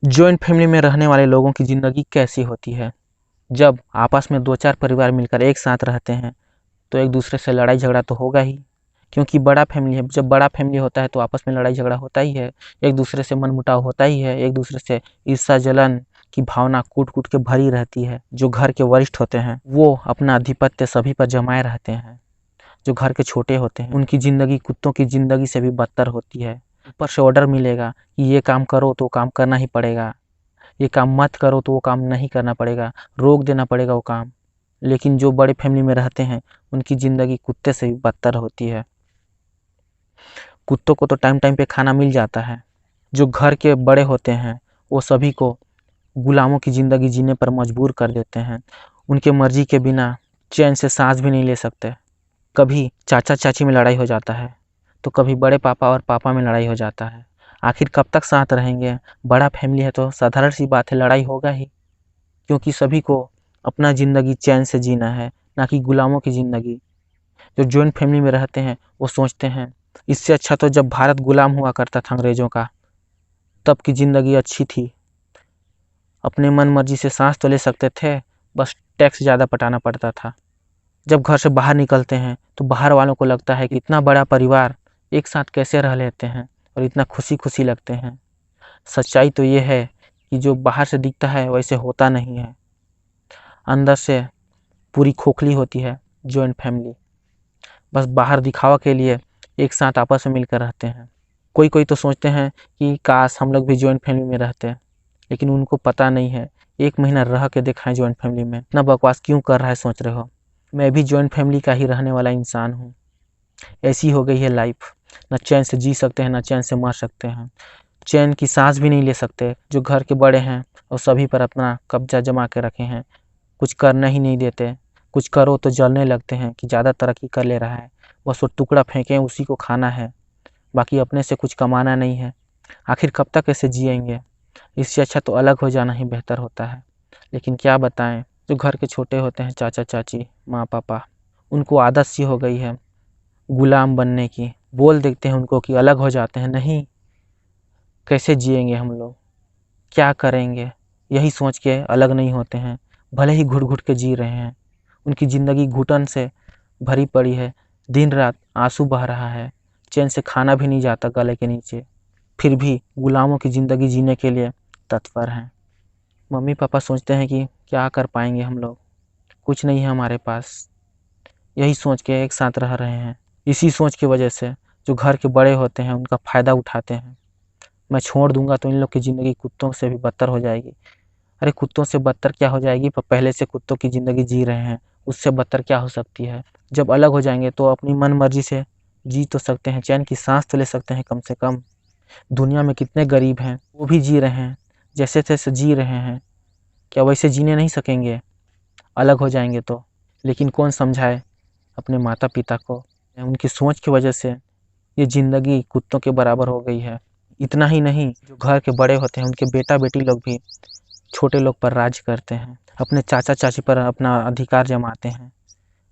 Joint family में रहने वाले लोगों की ज़िंदगी कैसी होती है? जब आपस में 2-4 परिवार मिलकर एक साथ रहते हैं, तो एक दूसरे से लड़ाई झगड़ा तो होगा ही, क्योंकि बड़ा फैमिली है। जब बड़ा फैमिली होता है तो आपस में लड़ाई झगड़ा होता ही है, एक दूसरे से मनमुटाव होता ही है, एक दूसरे से ईर्ष्या जलन की भावना कूट-कूट के भरी रहती है। जो घर के वरिष्ठ होते हैं, वो अपना आधिपत्य सभी पर जमाए रहते हैं। जो घर के छोटे होते हैं, उनकी ज़िंदगी कुत्तों की ज़िंदगी से भी बदतर होती है। ऊपर से ऑर्डर मिलेगा कि ये काम करो तो काम करना ही पड़ेगा, ये काम मत करो तो वो काम नहीं करना पड़ेगा, रोक देना पड़ेगा वो काम। लेकिन जो बड़े फैमिली में रहते हैं, उनकी ज़िंदगी कुत्ते से भी बदतर होती है। कुत्तों को तो टाइम टाइम पे खाना मिल जाता है। जो घर के बड़े होते हैं, वो सभी को गुलामों की ज़िंदगी जीने पर मजबूर कर देते हैं। उनके मर्जी के बिना चैन से सांस भी नहीं ले सकते। कभी चाचा चाची में लड़ाई हो जाता है, तो कभी बड़े पापा और पापा में लड़ाई हो जाता है। आखिर कब तक साथ रहेंगे? बड़ा फैमिली है तो साधारण सी बात है, लड़ाई होगा ही, क्योंकि सभी को अपना ज़िंदगी चैन से जीना है, ना कि गुलामों की ज़िंदगी। जो जॉइंट फैमिली में रहते हैं, वो सोचते हैं इससे अच्छा तो जब भारत गुलाम हुआ करता था अंग्रेज़ों का, तब की ज़िंदगी अच्छी थी। अपने मन मर्जी से सांस तो ले सकते थे, बस टैक्स ज़्यादा पटाना पड़ता था। जब घर से बाहर निकलते हैं तो बाहर वालों को लगता है कि इतना बड़ा परिवार एक साथ कैसे रह लेते हैं और इतना खुशी-खुशी लगते हैं। सच्चाई तो ये है कि जो बाहर से दिखता है वैसे होता नहीं है। अंदर से पूरी खोखली होती है जॉइंट फैमिली। बस बाहर दिखावा के लिए एक साथ आपस में मिलकर रहते हैं। कोई-कोई तो सोचते हैं कि काश हम लोग भी जॉइंट फैमिली में रहते, लेकिन उनको पता नहीं है 1 महीना रह के दिखाएँ जॉइंट फैमिली में। इतना बकवास क्यों कर रहा है सोच रहे हो? मैं भी जॉइंट फैमिली का ही रहने वाला इंसान हूँ। ऐसी हो गई है लाइफ, ना चैन से जी सकते हैं, ना चैन से मर सकते हैं। चैन की सांस भी नहीं ले सकते। जो घर के बड़े हैं, वो सभी पर अपना कब्जा जमा के रखे हैं। कुछ करने ही नहीं देते। कुछ करो तो जलने लगते हैं कि ज़्यादा तरक्की कर ले रहा है। बस वो टुकड़ा फेंके उसी को खाना है, बाकी अपने से कुछ कमाना नहीं है। आखिर कब तक ऐसे जिएँगे? इससे अच्छा तो अलग हो जाना ही बेहतर होता है। लेकिन क्या बताएँ, जो घर के छोटे होते हैं, चाचा-चाची, माँ-पापा, उनको आदत सी हो गई है गुलाम बनने की। बोल देते हैं उनको कि अलग हो जाते हैं, नहीं, कैसे जिएँगे हम लोग? क्या करेंगे? यही सोच के अलग नहीं होते हैं। भले ही घुट-घुट के जी रहे हैं। उनकी ज़िंदगी घुटन से भरी पड़ी है। दिन-रात आँसू बह रहा है। चैन से खाना भी नहीं जाता गले के नीचे। फिर भी गुलामों की ज़िंदगी जीने के लिए तत्पर हैं। मम्मी-पापा सोचते हैं कि क्या कर पाएँगे हम लोग? कुछ नहीं है हमारे पास। यही सोच के एक साथ रह रहे हैं। इसी सोच की वजह से जो घर के बड़े होते हैं, उनका फ़ायदा उठाते हैं। मैं छोड़ दूँगा तो इन लोग की ज़िंदगी कुत्तों से भी बदतर हो जाएगी। अरे कुत्तों से बदतर क्या हो जाएगी, पहले से कुत्तों की ज़िंदगी जी रहे हैं, उससे बदतर क्या हो सकती है। जब अलग हो जाएँगे तो अपनी मन मर्ज़ी से जी तो सकते हैं, चैन की साँस तो ले सकते हैं कम से कम। दुनिया में कितने गरीब हैं, वो भी जी रहे हैं, जैसे-तैसे जी रहे हैं। क्या वैसे जीने नहीं सकेंगे, अलग हो जाएँगे तो? लेकिन कौन समझाए अपने माता-पिता को। उनकी सोच की वजह से ये ज़िंदगी कुत्तों के बराबर हो गई है। इतना ही नहीं, जो घर के बड़े होते हैं, उनके बेटा-बेटी लोग भी छोटे लोग पर राज करते हैं। अपने चाचा-चाची पर अपना अधिकार जमाते हैं।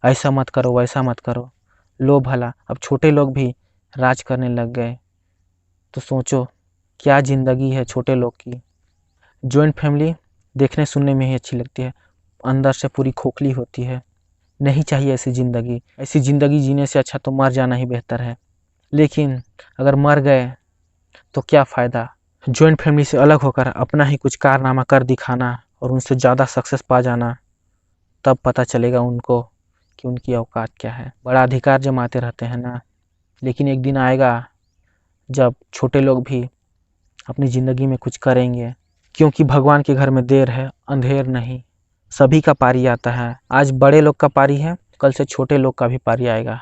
ऐसा मत करो, वैसा मत करो। लो भला, अब छोटे लोग भी राज करने लग गए। तो सोचो, क्या ज़िंदगी है छोटे लोग की। जॉइंट फैमिली देखने सुनने में ही अच्छी लगती है, अंदर से पूरी खोखली होती है। नहीं चाहिए ऐसी ज़िंदगी। ऐसी ज़िंदगी जीने से अच्छा तो मर जाना ही बेहतर है। लेकिन अगर मर गए तो क्या फ़ायदा? जॉइंट फैमिली से अलग होकर अपना ही कुछ कारनामा कर दिखाना और उनसे ज़्यादा सक्सेस पा जाना, तब पता चलेगा उनको कि उनकी औकात क्या है। बड़ा अधिकार जमाते रहते हैं ना, लेकिन एक दिन आएगा जब छोटे लोग भी अपनी ज़िंदगी में कुछ करेंगे, क्योंकि भगवान के घर में देर है, अंधेर नहीं। सभी का पारी आता है। आज बड़े लोग का पारी है, कल से छोटे लोग का भी पारी आएगा।